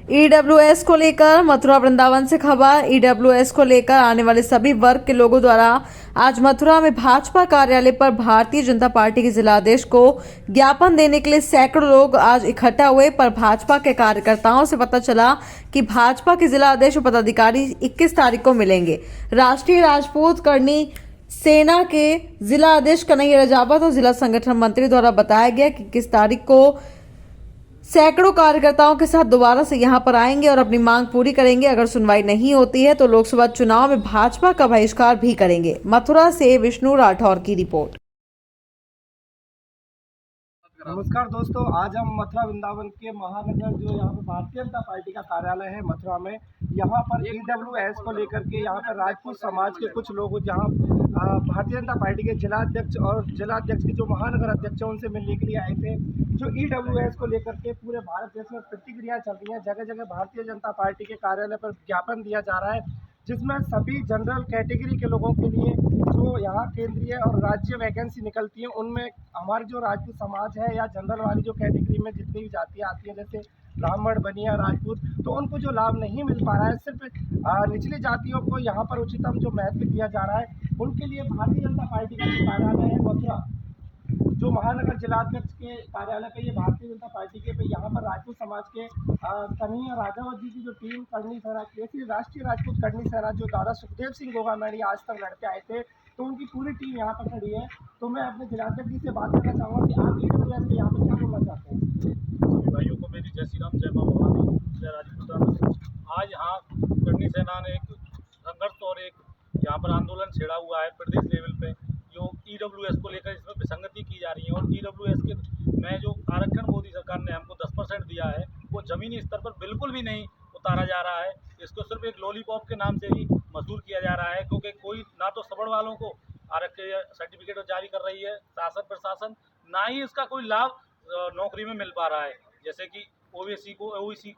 EWS को लेकर मथुरा वृंदावन से खबर। ईडब्ल्यूएस को लेकर आने वाले सभी वर्ग के लोगों द्वारा आज मथुरा में भाजपा कार्यालय पर भारतीय जनता पार्टी के जिलाध्यक्ष को ज्ञापन देने के लिए सैकड़ों लोग आज इकट्ठा हुए। पर भाजपा के कार्यकर्ताओं से पता चला कि भाजपा के जिलाध्यक्ष और पदाधिकारी 21 तारीख को मिलेंगे। राष्ट्रीय राजपूत करनी सेना के जिला अध्यक्ष कन्हैया रजावत और जिला संगठन मंत्री द्वारा बताया गया कि 21 तारीख को सैकड़ों कार्यकर्ताओं के साथ दोबारा से यहां पर आएंगे और अपनी मांग पूरी करेंगे। अगर सुनवाई नहीं होती है तो लोकसभा चुनाव में भाजपा का बहिष्कार भी करेंगे। मथुरा से विष्णु राठौर की रिपोर्ट। नमस्कार दोस्तों, आज हम मथुरा वृंदावन के महानगर जो यहाँ पे भारतीय जनता पार्टी का कार्यालय है मथुरा में, यहाँ पर ईडब्ल्यूएस को लेकर के यहाँ पर राजपूत समाज के कुछ लोग जहाँ भारतीय जनता पार्टी के जिलाध्यक्ष और जिलाध्यक्ष के जो महानगर अध्यक्ष हैं उनसे मिलने के लिए आए थे। जो ईडब्ल्यूएस को लेकर के पूरे भारत देश में प्रतिक्रिया चल रही है, जगह जगह भारतीय जनता पार्टी के कार्यालय पर ज्ञापन दिया जा रहा है, जिसमें सभी जनरल कैटेगरी के लोगों के लिए जो यहाँ केंद्रीय और राज्य वैकेंसी निकलती है उनमें हमारी जो राजपूत समाज है या जनरल वाली जो कैटेगरी में जितनी भी जातियाँ आती हैं, जैसे ब्राह्मण, बनिया, राजपूत, तो उनको जो लाभ नहीं मिल पा रहा है, सिर्फ निचली जातियों को यहाँ पर उच्चतम जो महत्व दिया जा रहा है, उनके लिए भारतीय जनता पार्टी का जो कार्यालय है मथुरा, जो महानगर जिलाध्यक्ष के कार्यालय पे ये भारतीय जनता पार्टी के पे यहाँ पर राजपूत समाज के कन्हैया राजावत जी की जो टीम करनी सेना की राष्ट्रीय राजपूत करनी सेना जो दादा सुखदेव सिंह गोगामैडी आज तक लड़के आए थे, तो उनकी पूरी टीम यहाँ पर खड़ी है। तो मैं अपने जिलाध्यक्ष जी से बात करना चाहूँगा कि आप ईडब्ल्यूएस के यहाँ पर क्या बोलना चाहते हैं। भाइयों को मेरी जय श्री राम, जय माँ भवानी, जय राजपूताना। आज यहाँ करनी सेना ने एक संघर्ष और एक यहाँ पर आंदोलन छेड़ा हुआ है प्रदेश लेवल पे, जो ईडब्ल्यूएस को लेकर इसमें विसंगति की जा रही है। और ईडब्ल्यूएस के में जो आरक्षण मोदी सरकार ने हमको 10% दिया है वो ज़मीनी स्तर पर बिल्कुल भी नहीं उतारा जा रहा है। इसको सिर्फ एक लॉलीपॉप के नाम से ही मशहूर किया जा रहा है, क्योंकि कोई ना तो सवर्ण वालों को आरक्षण सर्टिफिकेट जारी कर रही है शासन प्रशासन, ना ही इसका कोई लाभ नौकरी में मिल पा रहा है। जैसे कि ओबीसी को, एससी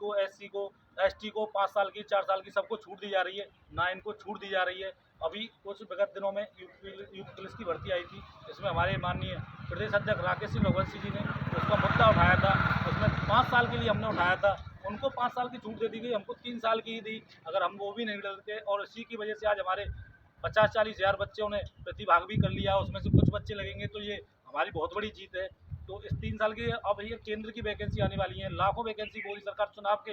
को, एसटी को 5 साल की, 4 साल की सबको छूट दी जा रही है, ना इनको छूट दी जा रही है। अभी कुछ विगत दिनों में यूथ पुलिस की भर्ती आई थी, इसमें हमारे माननीय प्रदेश अध्यक्ष राकेश सिंह रघुवंशी जी ने उसका मुद्दा उठाया था। उसमें 5 साल के लिए हमने उठाया था, उनको 5 साल की छूट दे दी गई, हमको 3 साल की ही दी। अगर हम वो भी नहीं डरते, और इसी की वजह से आज हमारे 50-40 हज़ार बच्चों ने प्रतिभाग भी कर लिया, उसमें से कुछ बच्चे लगेंगे, तो ये हमारी बहुत बड़ी जीत है। तो इस 3 साल के अब ये केंद्र की वैकेंसी आने वाली है, लाखों वैकेंसी मोदी सरकार चुनाव के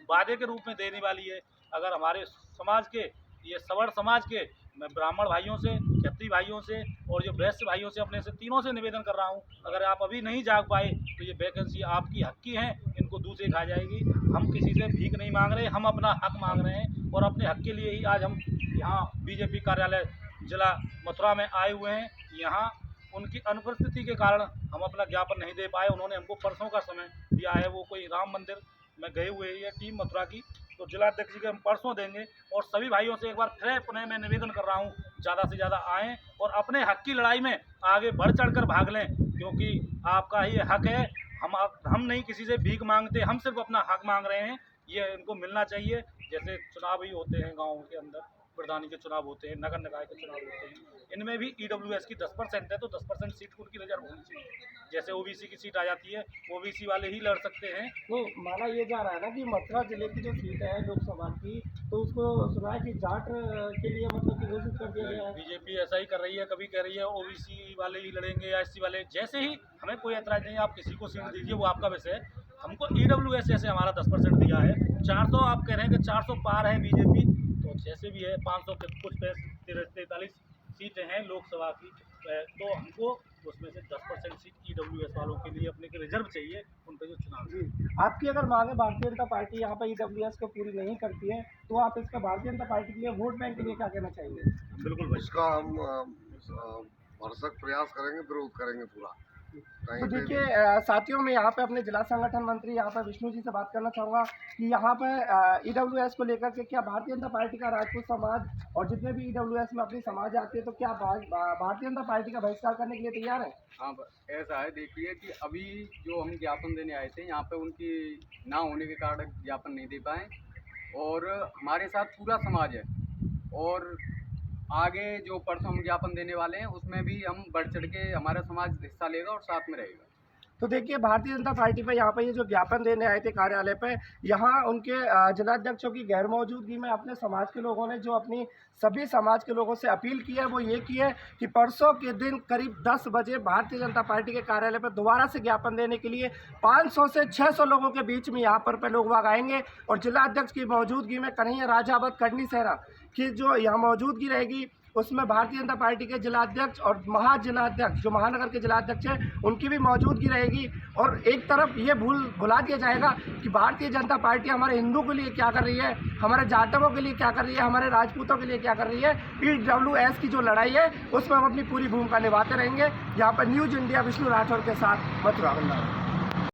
वादे के रूप में देने वाली है। अगर हमारे समाज के, ये सवर्ण समाज के, मैं ब्राह्मण भाइयों से, क्षत्रिय भाइयों से और जो वैश्य भाइयों से, अपने से तीनों से निवेदन कर रहा हूँ, अगर आप अभी नहीं जाग पाए तो ये वैकेंसी आपकी हक की है, इनको दूसरे खा जाएगी। हम किसी से भीख नहीं मांग रहे, हम अपना हक मांग रहे हैं और अपने हक के लिए ही आज हम यहाँ बीजेपी कार्यालय जिला मथुरा में आए हुए हैं। यहाँ उनकी अनुपस्थिति के कारण हम अपना ज्ञापन नहीं दे पाए। उन्होंने हमको परसों का समय दिया है, वो कोई राम मंदिर में गए हुए है टीम मथुरा की, तो जिलाध्यक्ष जी के हम परसों देंगे। और सभी भाइयों से एक बार फिर पुनः मैं निवेदन कर रहा हूँ, ज़्यादा से ज़्यादा आएँ और अपने हक की लड़ाई में आगे बढ़ चढ़कर भाग लें, क्योंकि आपका ही हक है। हम नहीं किसी से भीख मांगते, हम सिर्फ अपना हक मांग रहे हैं, ये इनको मिलना चाहिए। जैसे चुनाव ही होते हैं गाँव के अंदर, प्रधानी के चुनाव होते हैं, नगर निकाय के चुनाव होते हैं, इनमें भी ईडब्ल्यूएस की 10% है, तो 10% सीट उनकी रिजर्व होनी चाहिए। जैसे ओबीसी की सीट आ जाती है, ओबीसी वाले ही लड़ सकते हैं। तो माना ये जा रहा है ना कि मथुरा जिले की जो सीट है लोकसभा की, तो उसको सुना है कि जाट के लिए मतलब कि घोषित कर दिया गया है। बीजेपी ऐसा ही कर रही है, कभी कह रही है ओबीसी वाले ही लड़ेंगे या एससी वाले। जैसे ही, हमें कोई ऐतराज नहीं है, आप किसी को सीट दीजिए, वो आपका विषय है। हमको ईडब्ल्यूएस जैसे हमारा 10% दिया है, 400 आप कह रहे हैं कि 400 पार है बीजेपी, तो जैसे भी है 500 के कुछ 43 सीटें हैं लोकसभा की, तो हमको उसमें से 10% सीट ईडब्ल्यूएस वालों के लिए अपने के रिजर्व चाहिए, उन पर जो चुनाव। जी, आपकी अगर मांगे भारतीय जनता पार्टी यहाँ पर ईडब्ल्यूएस को पूरी नहीं करती है, तो आप इसका भारतीय जनता पार्टी के लिए वोट बैंक के लिए क्या कहना चाहेंगे। बिल्कुल भाई, इसका हम भरसक प्रयास करेंगे, विरोध करेंगे पूरा। तो देखिए साथियों, मैं यहाँ पे अपने जिला संगठन मंत्री यहाँ पर विष्णु जी से बात करना चाहूँगा कि यहाँ पर ईडब्ल्यूएस को लेकर के क्या भारतीय जनता पार्टी का राजपूत समाज और जितने भी ईडब्ल्यूएस में अपनी समाज आती है, तो क्या भारतीय जनता पार्टी का बहिष्कार करने के लिए तैयार है। हाँ, ऐसा है, देखिए कि अभी जो हम ज्ञापन देने आए थे यहाँ पे उनकी ना होने के कारण ज्ञापन नहीं दे पाए, और हमारे साथ पूरा समाज है, और आगे जो परसों हम ज्ञापन देने वाले हैं उसमें भी हम बढ़ चढ़ के हमारा समाज हिस्सा लेगा और साथ में रहेगा। तो देखिए भारतीय जनता पार्टी पे यहाँ पे ये जो ज्ञापन देने आए थे कार्यालय पे, यहाँ उनके जिलाध्यक्षों की गैर मौजूदगी में अपने समाज के लोगों ने जो अपनी सभी समाज के लोगों से अपील की है वो ये की है कि परसों के दिन करीब 10 बजे भारतीय जनता पार्टी के कार्यालय पर दोबारा से ज्ञापन देने के लिए 500 से 600 लोगों के बीच में यहाँ पर लोग वाग आएंगे और जिलाध्यक्ष की मौजूदगी में कन्हैया राजावत कटनी सेहरा की जो यहाँ मौजूदगी रहेगी उसमें भारतीय जनता पार्टी के जिलाध्यक्ष और महाजिलाध्यक्ष जो महानगर के जिलाध्यक्ष हैं उनकी भी मौजूदगी रहेगी। और एक तरफ ये भुला दिया जाएगा कि भारतीय जनता पार्टी हमारे हिंदू के लिए क्या कर रही है, हमारे जाटवों के लिए क्या कर रही है, हमारे राजपूतों के लिए क्या कर रही है। EWS की जो लड़ाई है उसमें हम अपनी पूरी भूमिका निभाते रहेंगे। यहाँ पर न्यूज़ इंडिया विष्णु राठौर के साथ मथुरा वृंदावन।